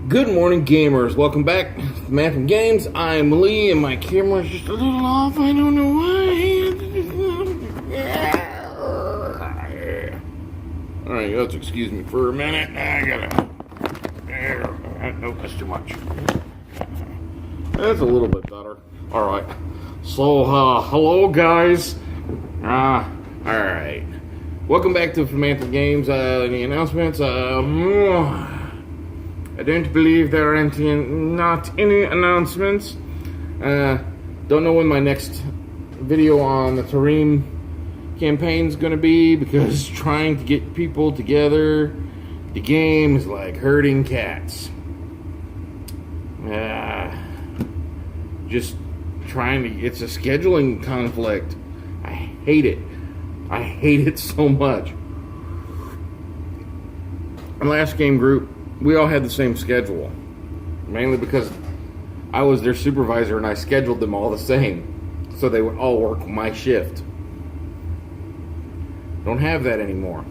Good morning, gamers. Welcome back to Man from Games. I'm Lee, and my camera's just a little off. I don't know why. Alright, you have to excuse me for a minute. I gotta... Nope, that's too much. That's a little bit better. Alright. So, hello, guys. Alright. Welcome back to Man from Games. Any announcements? I don't believe there are not any announcements. Don't know when my next video on the Tarim campaign is going to be, because trying to get people together, the game is like herding cats. Just trying to, it's a scheduling conflict. I hate it. I hate it so much. Our last game group, we all had the same schedule, mainly because I was their supervisor and I scheduled them all the same, so they would all work my shift. Don't have that anymore.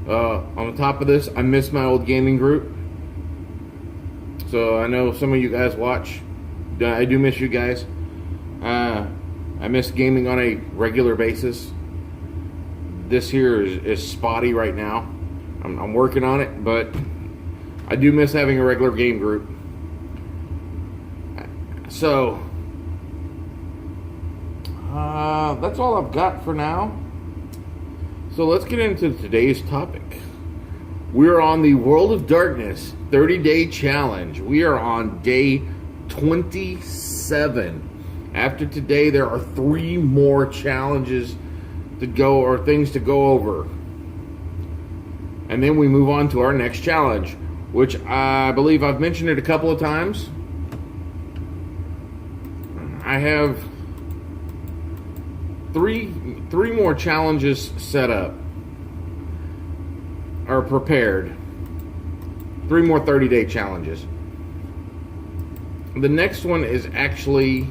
On the top of this, I miss my old gaming group. So I know some of you guys watch. I do miss you guys. I miss gaming on a regular basis. This here is spotty right now. I'm working on it, but I do miss having a regular game group. So, that's all I've got for now. So let's get into today's topic. We're on the World of Darkness 30-day challenge. We are on day 27. After today, there are 3 more challenges to go, or things to go over. And then we move on to our next challenge, which I believe I've mentioned it a couple of times. I have three more challenges set up, or prepared. 3 more 30-day challenges. The next one is actually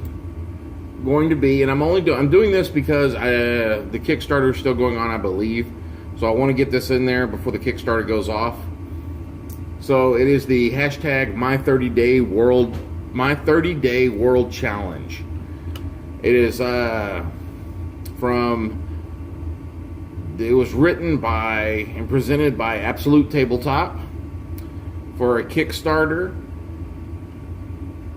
going to be, and I'm doing this because the Kickstarter is still going on, I believe. So I want to get this in there before the Kickstarter goes off. So it is the hashtag My 30-Day World Challenge. It is it was written by and presented by Absolute Tabletop for a Kickstarter.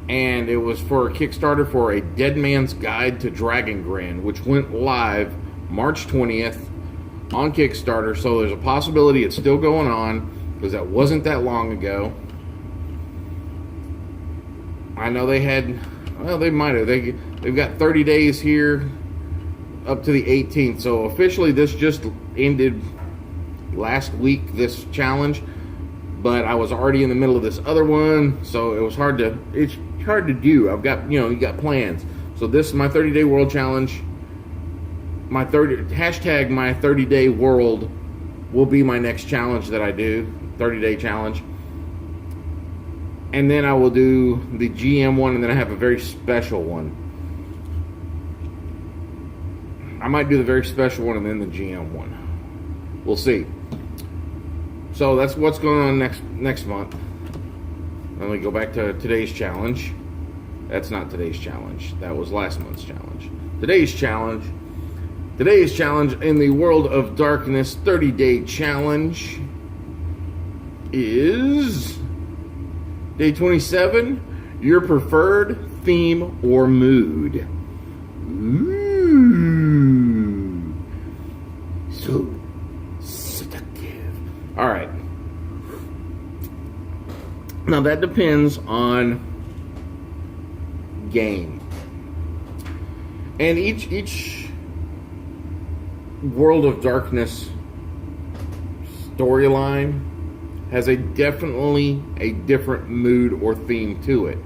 And it was for a Kickstarter for a Dead Man's Guide to Dragongrin, which went live March 20th. On Kickstarter, so there's a possibility it's still going on, because that wasn't that long ago. I know they had, well, they might have. They've got 30 days here up to the 18th. So officially, this just ended last week, this challenge. But I was already in the middle of this other one, so it was hard to. It's hard to do. I've got, you got plans. So this is my 30-day world challenge. Hashtag My 30-Day World will be my next challenge that I do, 30-day challenge. And then I will do the GM one, and then I have a very special one. I might do the very special one and then the GM one. We'll see. So that's what's going on next month. Let me go back to today's challenge. That's not today's challenge. That was last month's challenge. Today's challenge in the World of Darkness 30-day challenge is day 27, your preferred theme or mood. Ooh. So seductive. Alright. Now that depends on game. And each World of Darkness storyline has definitely a different mood or theme to it.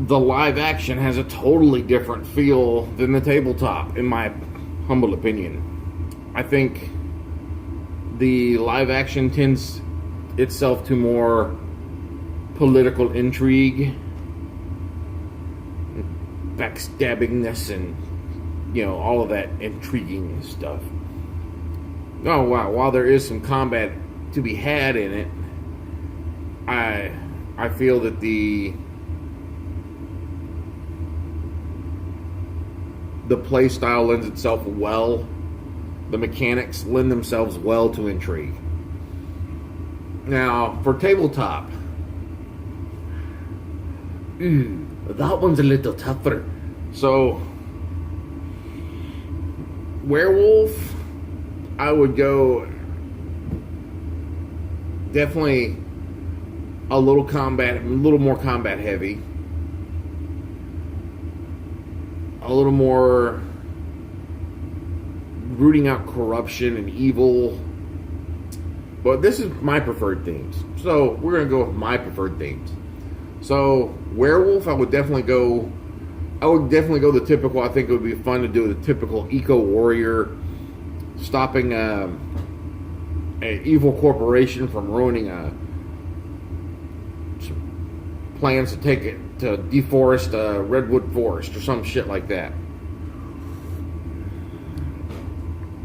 The live action has a totally different feel than the tabletop, in my humble opinion. I think the live action tends itself to more political intrigue, backstabbingness, and all of that intriguing stuff. Oh wow! While there is some combat to be had in it. I feel that the play style lends itself well. The mechanics lend themselves well to intrigue. Now, for tabletop, that one's a little tougher. So, werewolf, I would go definitely a little more combat heavy. A little more rooting out corruption and evil. But this is my preferred themes. So we're going to go with my preferred themes. So werewolf, I would definitely go the typical. I think it would be fun to do the typical eco warrior, stopping an evil corporation from ruining plans to deforest a redwood forest or some shit like that.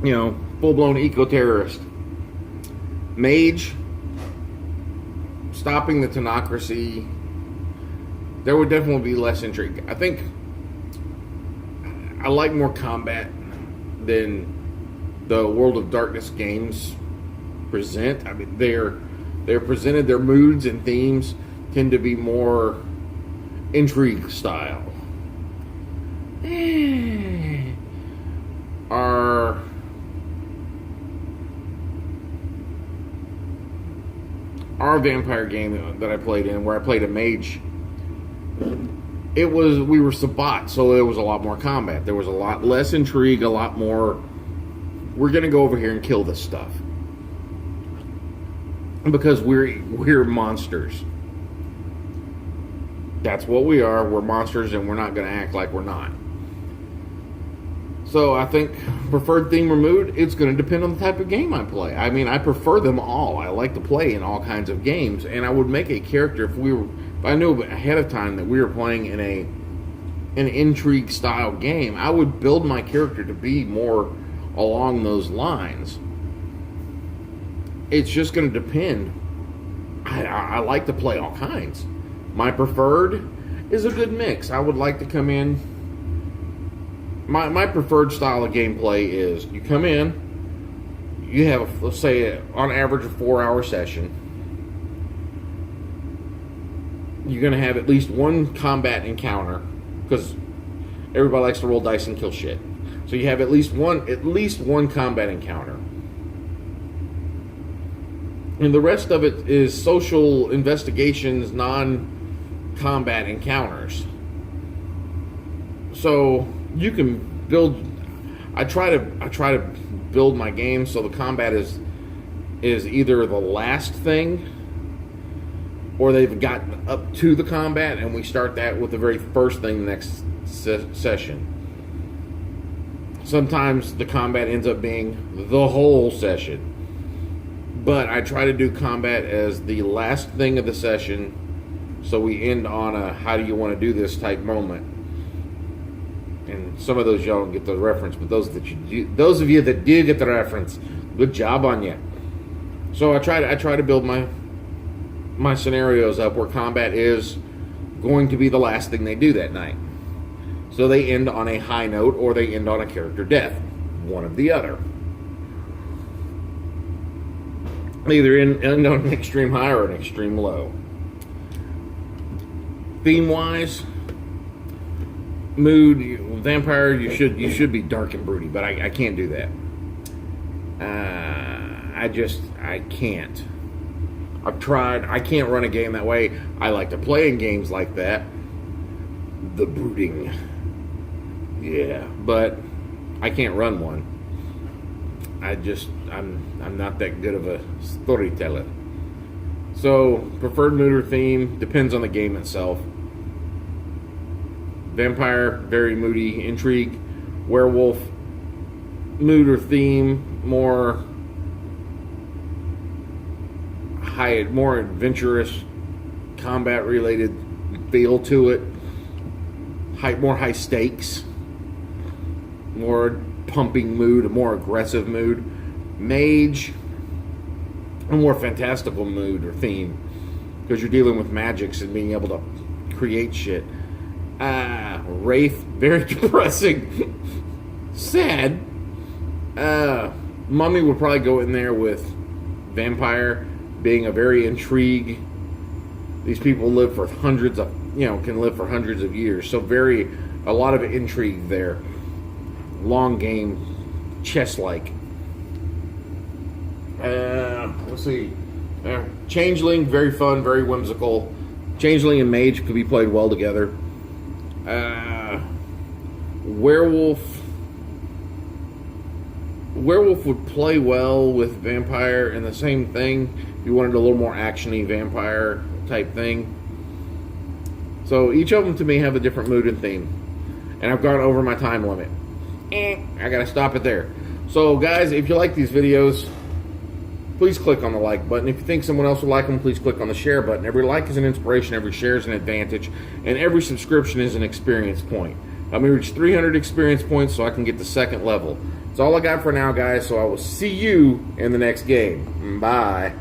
You know, full-blown eco-terrorist. Mage, stopping the tenocracy. There would definitely be less intrigue. I think I like more combat than the World of Darkness games present. I mean, they're presented, their moods and themes tend to be more intrigue style. Our vampire game that I played in, where I played a mage, we were Sabbat, so there was a lot more combat. There was a lot less intrigue, a lot more, we're gonna go over here and kill this stuff. Because we're monsters. That's what we are. We're monsters, and we're not going to act like we're not. So I think preferred theme or mood, it's going to depend on the type of game I play. I mean, I prefer them all. I like to play in all kinds of games, and I would make a character if I knew ahead of time that we were playing in an intrigue style game. I would build my character to be more along those lines. It's just going to depend. I like to play all kinds. My preferred is a good mix. I would like to come in. My preferred style of gameplay is you come in, you have, let's say, on average, a 4-hour session. You're going to have at least one combat encounter, because everybody likes to roll dice and kill shit. So you have at least one combat encounter. And the rest of it is social investigations, non-combat encounters. So you can build. I try to build my game so the combat is either the last thing, or they've gotten up to the combat, and we start that with the very first thing next session. Sometimes the combat ends up being the whole session. But I try to do combat as the last thing of the session, so we end on a how do you want to do this type moment. And some of those y'all don't get the reference, but those of you that did get the reference, good job on you. So I try to build my scenarios up where combat is going to be the last thing they do that night. So they end on a high note, or they end on a character death, one or the other. Either end on an extreme high or an extreme low. Theme-wise, mood, vampire, you should be dark and broody, but I can't do that. I can't. I've tried. I can't run a game that way. I like to play in games like that. The brooding. Yeah, but I can't run one. I'm not that good of a storyteller. So, preferred mood or theme depends on the game itself. Vampire, very moody, intrigue. Werewolf, mood or theme, more adventurous, combat-related feel to it. More high stakes. More pumping mood, a more aggressive mood. Mage, a more fantastical mood or theme, because you're dealing with magics and being able to create shit. Wraith, very depressing, sad. Mummy would probably go in there with vampire being a very intrigue. These people live for hundreds of, can live for hundreds of years. So a lot of intrigue there. Long game, chess-like. Let's see. Changeling, very fun, very whimsical. Changeling and mage could be played well together. Werewolf would play well with vampire, and the same thing. If you wanted a little more actiony vampire type thing. So each of them to me have a different mood and theme. And I've gone over my time limit. I gotta stop it there. So guys, if you like these videos, please click on the like button. If you think someone else would like them, please click on the share button. Every like is an inspiration, every share is an advantage, and every subscription is an experience point. Let me reach 300 experience points so I can get to second level. That's all I got for now, guys, so I will see you in the next game. Bye.